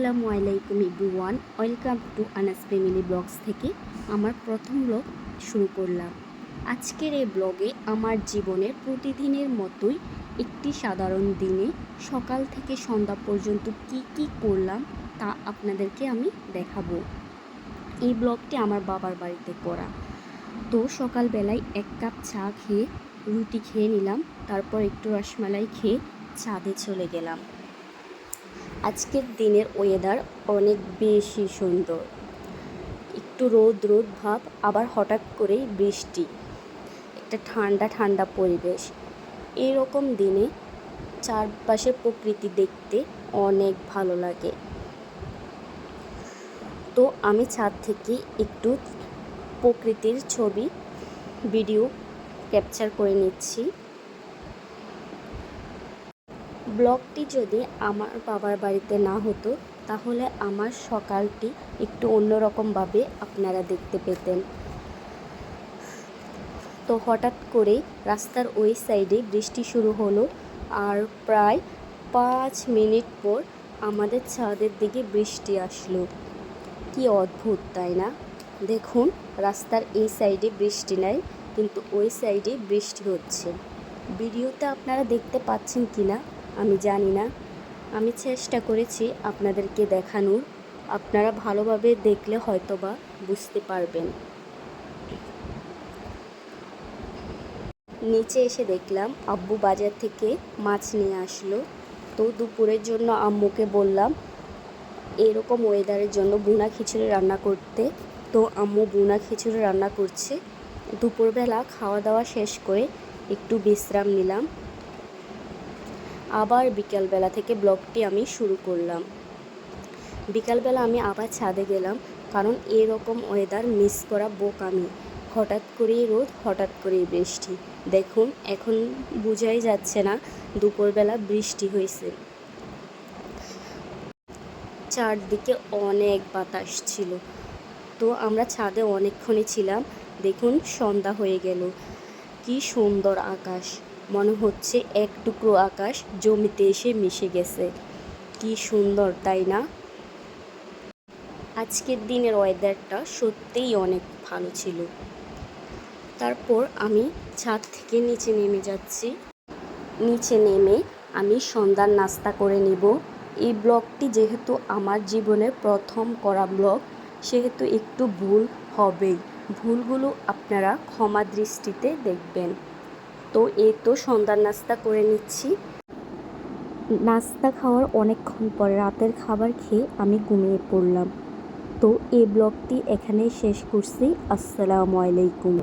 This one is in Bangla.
আসসালামু আলাইকুম everyone, welcome to Anas family blogs থেকে আমার প্রথম ব্লগ শুরু করলাম। আজকের এই ব্লগে আমার জীবনের প্রতিদিনের মতোই একটি সাধারণ দিনে সকাল থেকে সন্ধ্যা পর্যন্ত কি করলাম তা আপনাদেরকে আমি দেখাবো। এই ব্লগটি আমার বাবার বাড়িতে করা। তো সকালবেলায় 1 কাপ চা খেয়ে রুটি খেয়ে নিলাম, তারপর একটু রসমালাই খেয়ে ছাদে চলে গেলাম। আজকের দিনের ওয়েদার অনেক বেশি সুন্দর, একটু রোদ ভাব, আবার হঠাৎ করেই বৃষ্টি, একটা ঠান্ডা ঠান্ডা পরিবেশ। এরকম দিনে চারপাশে প্রকৃতি দেখতে অনেক ভালো লাগে। তো আমি ছাদ থেকে একটু প্রকৃতির ছবি ভিডিও ক্যাপচার করে নিচ্ছি। ব্লগটি যদি আমার বাবার বাড়িতে না হতো তাহলে আমার সকালটি একটু অন্যরকমভাবে আপনারা দেখতে পেতেন। তো হঠাৎ করে রাস্তার ওই সাইডে বৃষ্টি শুরু হলো, আর প্রায় 5 মিনিট পর আমাদের ছাদের দিকে বৃষ্টি আসলো। কি অদ্ভুত, তাই না? দেখুন, রাস্তার এই সাইডে বৃষ্টি নাই, কিন্তু ওই সাইডে বৃষ্টি হচ্ছে। ভিডিওতে আপনারা দেখতে পাচ্ছেন কি না আমি জানি না, আমি চেষ্টা করেছি আপনাদেরকে দেখানোর। আপনারা ভালোভাবে দেখলে হয়তোবা বুঝতে পারবেন। নিচে এসে দেখলাম আব্বু বাজার থেকে মাছ নিয়ে আসলো। তো দুপুরের জন্য আম্মুকে বললাম এরকম ওয়েদারের জন্য বুনা খিচুড়ি রান্না করতে। তো আম্মু বুনা খিচুড়ি রান্না করছে। দুপুরবেলা খাওয়া দাওয়া শেষ করে একটু বিশ্রাম নিলাম। আবার বিকালবেলা থেকে ব্লগটি আমি শুরু করলাম। বিকালবেলা আমি আবার ছাদে গেলাম, কারণ এরকম ওয়েদার মিস করা বোকামি। হঠাৎ করেই রোদ, হঠাৎ করেই বৃষ্টি। দেখুন, এখন বোঝাই যাচ্ছে না দুপুরবেলা বৃষ্টি হয়েছে। চারদিকে অনেক বাতাস ছিল। তো আমরা ছাদে অনেকক্ষণই ছিলাম। দেখুন, সন্ধ্যা হয়ে গেল। কি সুন্দর আকাশ, মনে হচ্ছে এক টুকরো আকাশ জমিতে এসে মিশে গেছে। কি সুন্দর, তাই না? আজকের দিনের ওয়েদারটা সত্যিই অনেক ভালো ছিল। তারপর আমি ছাদ থেকে নিচে নেমে যাচ্ছি। নিচে নেমে আমি সন্ধ্যার নাস্তা করে নিব। এই ব্লগটি যেহেতু আমার জীবনের প্রথম করা ব্লগ, সেহেতু একটু ভুল হবেই। ভুলগুলো আপনারা ক্ষমা দৃষ্টিতে দেখবেন। তো এই তো সন্ধ্যার নাস্তা করে নিচ্ছি। নাস্তা খাওয়ার অনেকক্ষণ পরে রাতের খাবার খেয়ে আমি ঘুমিয়ে পড়লাম। তো এই ব্লগটি এখানেই শেষ করছি। আসসালামু আলাইকুম।